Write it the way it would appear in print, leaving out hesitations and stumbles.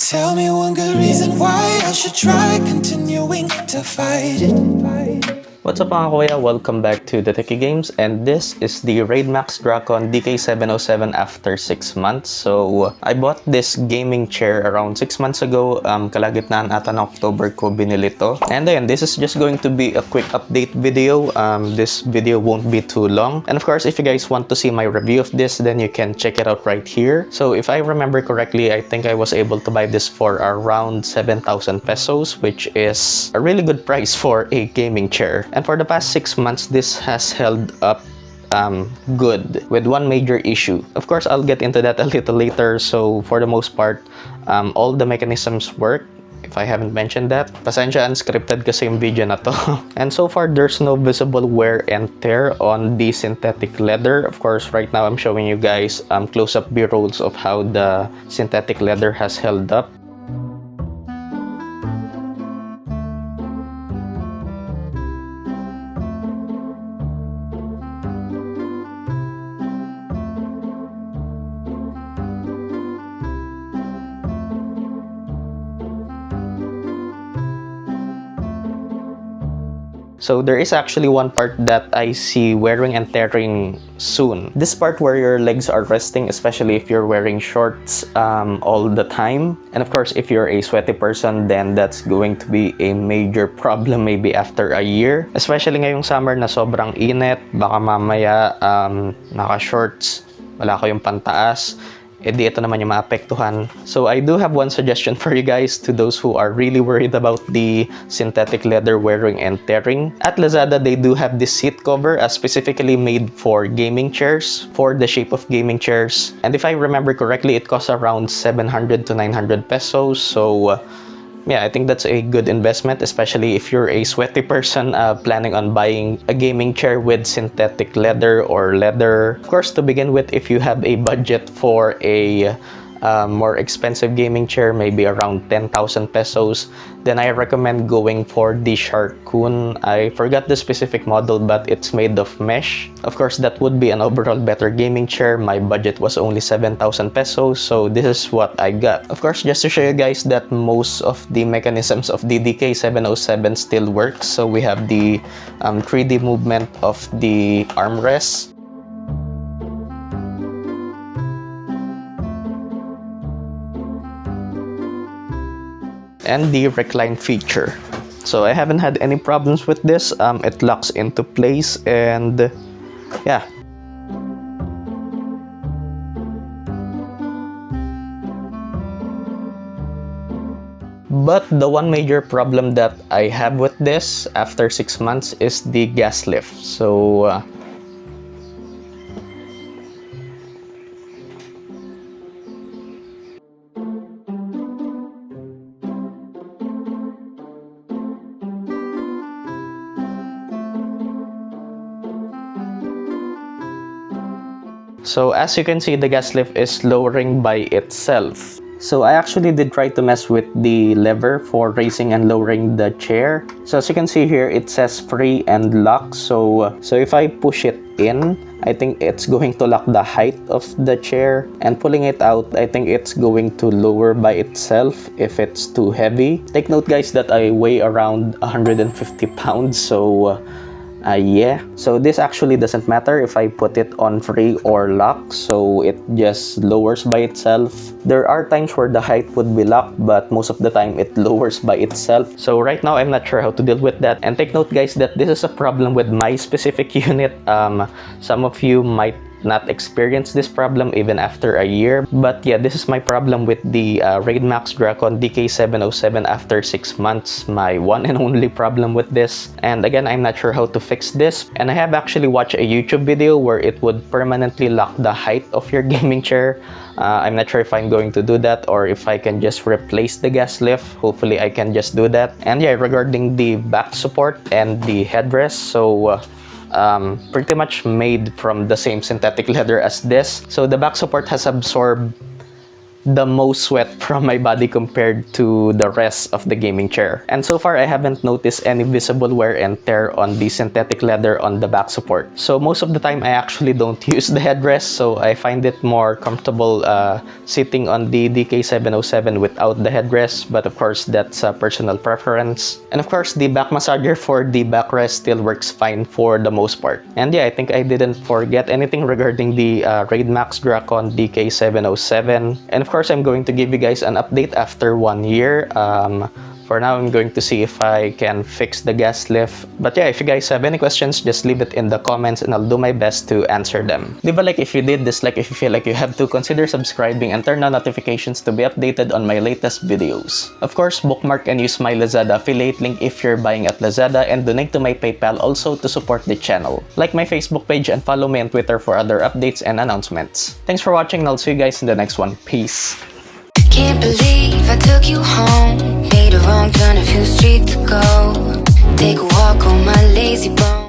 Tell me one good reason why I should try continuing to fight it. What's up mga kuya? Welcome back to the Techie Games, and this is the Raidmax Drakon DK707 after 6 months. So, I bought this gaming chair around 6 months ago. Kalagitnaan ata ng October ko binili to. And then, this is just going to be a quick update video. This video won't be too long. And of course, if you guys want to see my review of this, then you can check it out right here. So, if I remember correctly, I think I was able to buy this for around 7,000 pesos, which is a really good price for a gaming chair. And for the past 6 months, this has held up good, with one major issue. Of course, I'll get into that a little later. So for the most part, all the mechanisms work. If I haven't mentioned that, pasensya, unscripted kasi yung video na to. And so far, there's no visible wear and tear on the synthetic leather. Of course, right now I'm showing you guys close-up B-rolls of how the synthetic leather has held up. So there is actually one part that I see wearing and tearing soon. This part where your legs are resting, especially if you're wearing shorts all the time. And of course, if you're a sweaty person, then that's going to be a major problem maybe after a year. Especially ngayong summer na sobrang init, baka mamaya naka-shorts, wala kayong pantaas. Di ito naman yung maapektuhan. So I do have one suggestion for you guys, to those who are really worried about the synthetic leather wearing and tearing. At Lazada, they do have this seat cover specifically made for gaming chairs, for the shape of gaming chairs. And if I remember correctly, it costs around 700 to 900 pesos. So yeah, I think that's a good investment, especially if you're a sweaty person planning on buying a gaming chair with synthetic leather or leather. Of course, to begin with, if you have a budget for a more expensive gaming chair, maybe around 10,000 pesos, then I recommend going for the Sharkoon. I forgot the specific model, but it's made of mesh. Of course, that would be an overall better gaming chair. My budget was only 7,000 pesos, so this is what I got. Of course, just to show you guys that most of the mechanisms of the DK707 still works. So we have the 3D movement of the armrest. And the recline feature. So I haven't had any problems with this. It locks into place, and yeah. But the one major problem that I have with this after 6 months is the gas lift. So So as you can see, the gas lift is lowering by itself. So I actually did try to mess with the lever for raising and lowering the chair. So as you can see here, it says free and lock. So if I push it in, I think it's going to lock the height of the chair, and pulling it out, I think it's going to lower by itself if it's too heavy. Take note guys that I weigh around 150 pounds, so yeah, so this actually doesn't matter if I put it on free or lock, so it just lowers by itself. There are times where the height would be locked, but most of the time it lowers by itself. So right now I'm not sure how to deal with that. And take note guys that this is a problem with my specific unit. Some of you might not experience this problem even after a year, but yeah, this is my problem with the Raidmax Drakon DK707 after 6 months. My one and only problem with this. And again, I'm not sure how to fix this, and I have actually watched a YouTube video where it would permanently lock the height of your gaming chair. I'm not sure if I'm going to do that or if I can just replace the gas lift. Hopefully I can just do that. And yeah, regarding the back support and the headrest, so pretty much made from the same synthetic leather as this. So the back support has absorbed the most sweat from my body compared to the rest of the gaming chair. And so far, I haven't noticed any visible wear and tear on the synthetic leather on the back support. So most of the time, I actually don't use the headrest, so I find it more comfortable sitting on the DK707 without the headrest, but of course, that's a personal preference. And of course, the back massager for the backrest still works fine for the most part. And yeah, I think I didn't forget anything regarding the Raidmax Drakon DK707. And of course, I'm going to give you guys an update after 1 year. For now, I'm going to see if I can fix the gas lift. But yeah, if you guys have any questions, just leave it in the comments and I'll do my best to answer them. Leave a like if you did, dislike if you feel like you have to, consider subscribing and turn on notifications to be updated on my latest videos. Of course, bookmark and use my Lazada affiliate link if you're buying at Lazada, and donate to my PayPal also to support the channel. Like my Facebook page and follow me on Twitter for other updates and announcements. Thanks for watching and I'll see you guys in the next one. Peace. Can't believe I took you home. Made a wrong turn a few streets ago. Take a walk on my lazy bones.